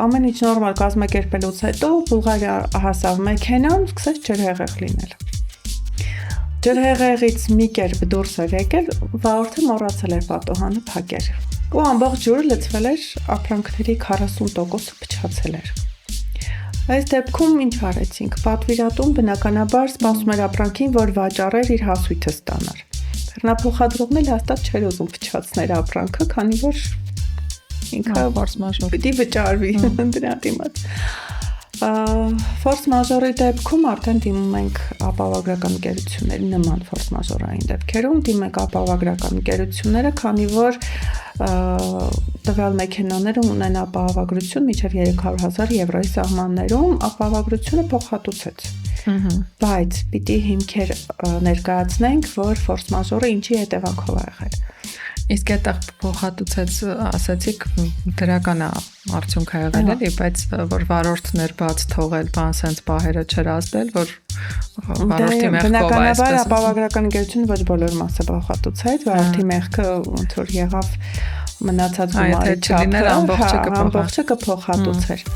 ամեն ինչ նորմալ կազմակերպելուց հետո Բուլղարիա հասավ մեքենան, սկսեց ջրհեղեղ լինել։ Ջրհեղեղից մի կերպ դուրս էր եկել, վաղորդը մոռացել էր պատոհանը փակել։ Ու ամբողջ ջուրը լցվել էր ապրանքների 40%-ը փչացել էր։ Այս դեպքում ինչ արեցինք։ Պատվիրատուն բնականաբար սպասում էր ապրանքին, որ վաճառեր իր հասույթը ստանար։ Բեռնափոխադրողն էլ հաստատ չէր ուզում փչացնել ապրանքը, քանի որ ինքը ֆորս մաժոր պիտի վճարվի դրա դիմաց։ Ֆորս մաժորի դեպքում արդեն դիմում ենք ապահովագրական ընկերությունների նման ֆորս մաժորային դեպքերում դիմենք ապահովագրական ընկերությունները, քանի որ տվյալ մեքենաները ունեն ապահովագրություն մինչև 300,000 եվրոյի սահմաններում, ապահովագրությունը փոխհատուցեց։ Բայց պիտի հիմքեր ներկայացնենք, որ ֆորս մաժորը ինչի հետևանքով ա եղել։ Իսկ այդտեղ փոխհատուցեց, ասացիք, դրական արդյունք ա եղել էլի, բայց որ վարորդներ բաց թողել, բան sense պահերը չեր ազդել, որ վարորդի մեղքով բնականաբար ապահովագրական ընկերությունը ոչ բոլոր մասը փոխհատուցեց, վարորդի մեղքը ոնց որ եղավ մնացած գումարի չափը, ամբողջը կփոխհատուցեր։